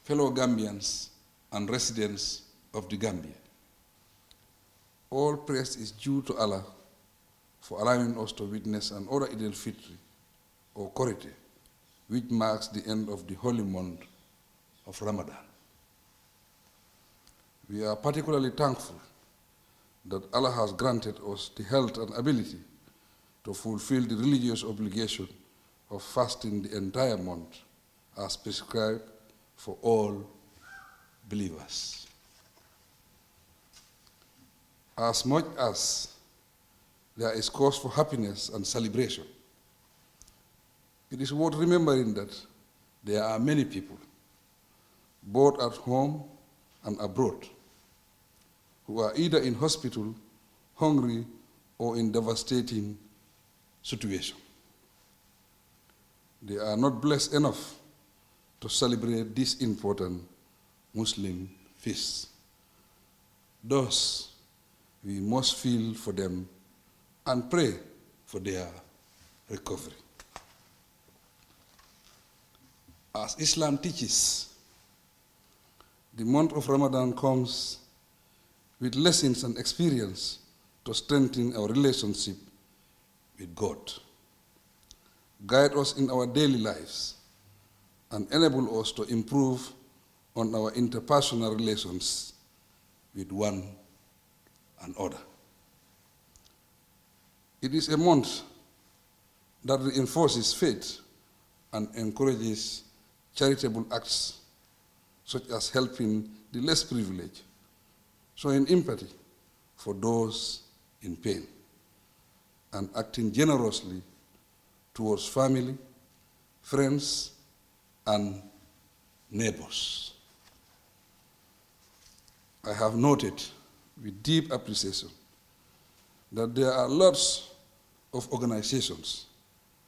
fellow Gambians and residents of the Gambia. All praise is due to Allah for allowing us to witness another Eid-Ul-Fitr, or Korite, which marks the end of the holy month of Ramadan. We are particularly thankful that Allah has granted us the health and ability to fulfill the religious obligation of fasting the entire month as prescribed for all believers. As much as there is cause for happiness and celebration, it is worth remembering that there are many people, both at home and abroad, who are either in hospital, hungry, or in devastating situation. They are not blessed enough to celebrate this important Muslim feast. Thus, we must feel for them and pray for their recovery. As Islam teaches, the month of Ramadan comes with lessons and experience to strengthen our relationship with God, guide us in our daily lives, and enable us to improve on our interpersonal relations with one another. It is a month that reinforces faith and encourages charitable acts such as helping the less privileged, showing empathy for those in pain, and acting generously towards family, friends, and neighbors. I have noted with deep appreciation that there are lots of organizations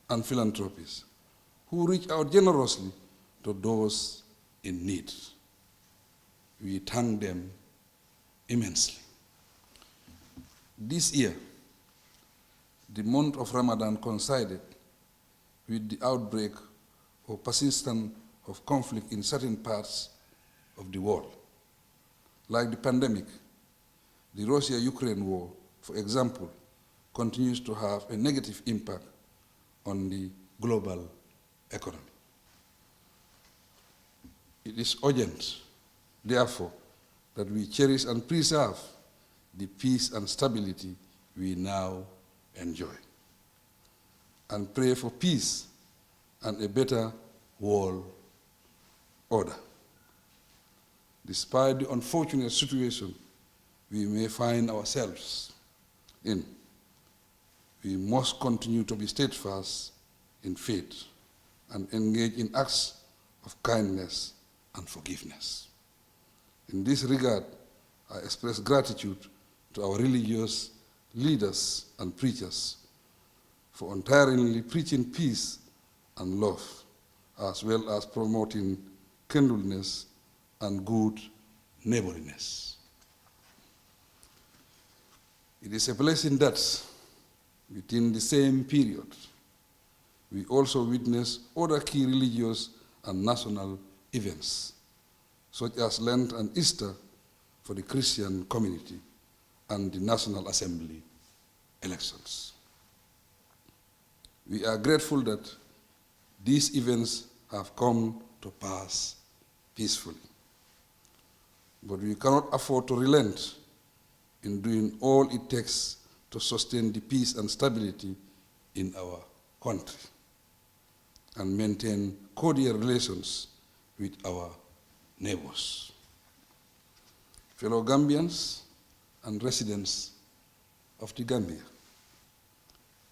and philanthropies who reach out generously to those in need. We thank them immensely. This year, the month of Ramadan coincided with the outbreak or persistence of conflict in certain parts of the world. Like the pandemic, the Russia-Ukraine war, for example, continues to have a negative impact on the global economy. It is urgent, therefore, that we cherish and preserve the peace and stability we now enjoy, and pray for peace and a better world order. Despite the unfortunate situation we may find ourselves in, we must continue to be steadfast in faith and engage in acts of kindness and forgiveness. In this regard, I express gratitude to our religious leaders and preachers for untiringly preaching peace and love, as well as promoting kindliness and good neighborliness. It is a blessing that within the same period, we also witness other key religious and national events, such as Lent and Easter for the Christian community and the National Assembly elections. We are grateful that these events have come to pass peacefully. But we cannot afford to relent in doing all it takes to sustain the peace and stability in our country and maintain cordial relations with our neighbors. Fellow Gambians and residents of the Gambia,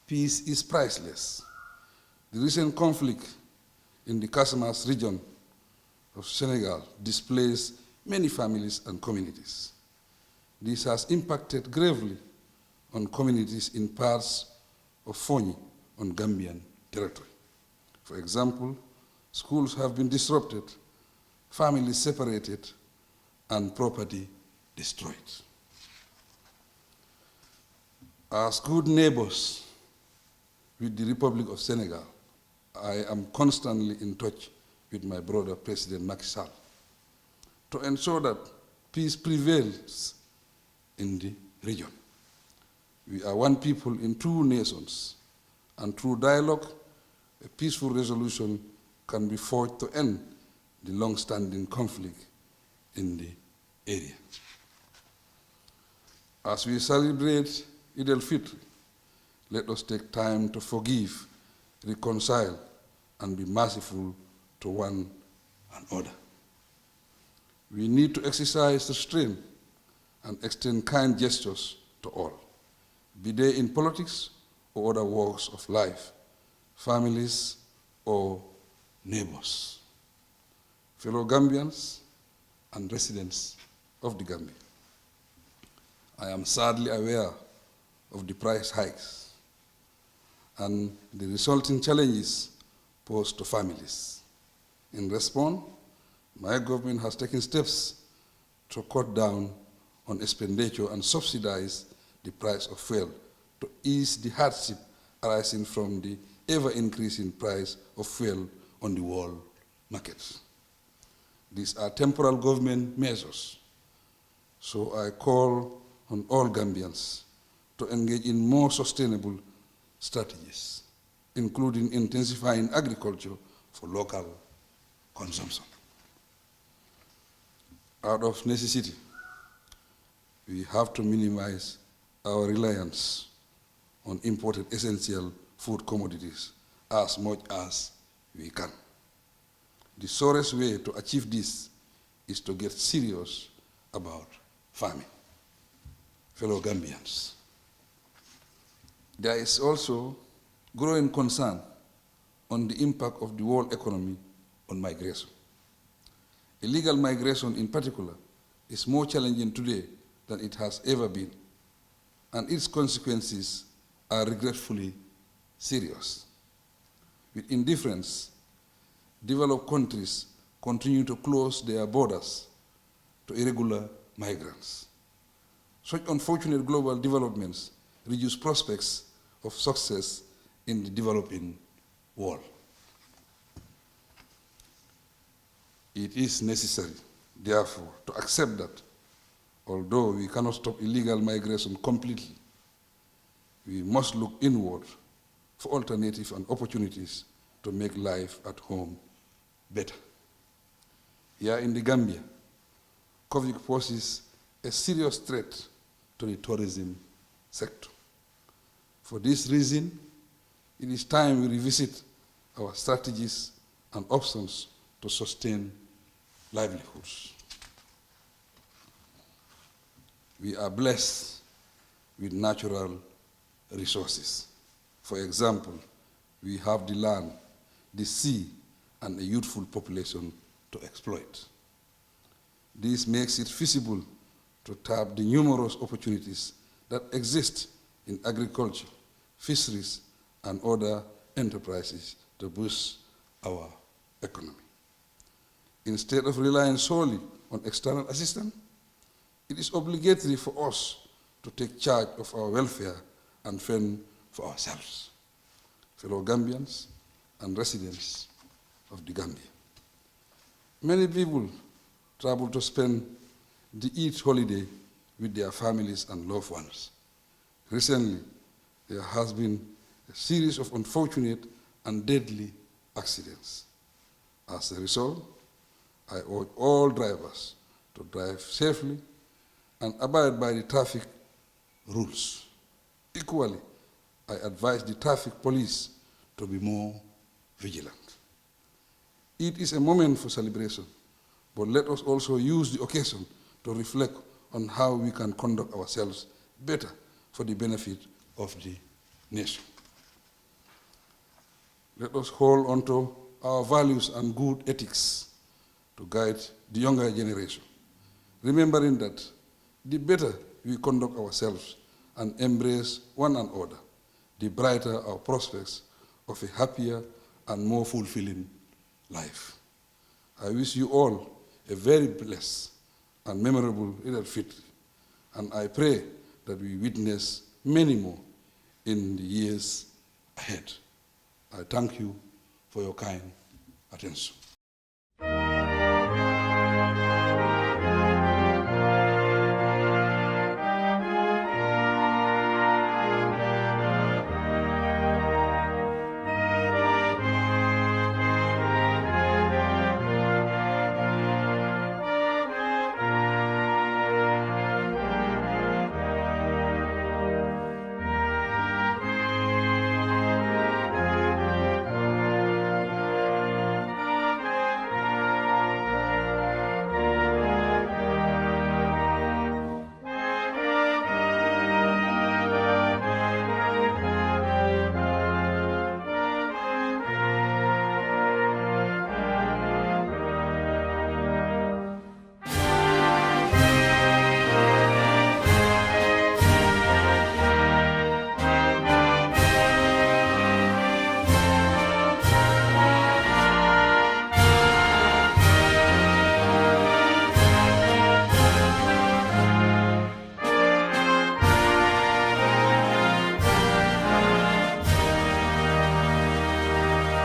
peace is priceless. The recent conflict in the Casamance region of Senegal displaced many families and communities. This has impacted gravely on communities in parts of Fonyi on Gambian territory. For example, schools have been disrupted, families separated, and property destroyed. As good neighbors with the Republic of Senegal, I am constantly in touch with my brother, President Macky Sall, to ensure that peace prevails in the region. We are one people in two nations, and through dialogue, a peaceful resolution can be forged to end the long-standing conflict in the area. As we celebrate Eid-Ul-Fitr, let us take time to forgive, reconcile, and be merciful to one another. We need to exercise restraint and extend kind gestures to all, be they in politics or other walks of life, families or neighbors. Fellow Gambians and residents of the Gambia, I am sadly aware of the price hikes and the resulting challenges posed to families. In response, my government has taken steps to cut down on expenditure and subsidize the price of fuel to ease the hardship arising from the ever-increasing price of fuel on the world market. These are temporal government measures, so I call on all Gambians to engage in more sustainable strategies, including intensifying agriculture for local consumption. Out of necessity, we have to minimize our reliance on imported essential food commodities as much as we can. The surest way to achieve this is to get serious about farming. Fellow Gambians, there is also growing concern on the impact of the world economy on migration. Illegal migration in particular is more challenging today than it has ever been, and its consequences are regretfully serious. With indifference, developed countries continue to close their borders to irregular migrants. Such unfortunate global developments reduce prospects of success in the developing world. It is necessary, therefore, to accept that although we cannot stop illegal migration completely, we must look inward for alternatives and opportunities to make life at home better. Here in the Gambia, COVID poses a serious threat to the tourism sector. For this reason, it is time we revisit our strategies and options to sustain livelihoods. We are blessed with natural resources. For example, we have the land, the sea, and a youthful population to exploit. This makes it feasible to tap the numerous opportunities that exist in agriculture, fisheries, and other enterprises to boost our economy. Instead of relying solely on external assistance, it is obligatory for us to take charge of our welfare and fend for ourselves. Fellow Gambians and residents of the Gambia, many people travel to spend the Eid holiday with their families and loved ones. Recently, there has been a series of unfortunate and deadly accidents. As a result, I urge all drivers to drive safely and abide by the traffic rules. Equally, I advise the traffic police to be more vigilant. It is a moment for celebration, but let us also use the occasion to reflect on how we can conduct ourselves better for the benefit of the nation. Let us hold on to our values and good ethics to guide the younger generation, remembering that the better we conduct ourselves and embrace one another, the brighter our prospects of a happier and more fulfilling life. I wish you all a very blessed and memorable Eid-Ul-Fitr, and I pray that we witness many more in the years ahead. I thank you for your kind attention.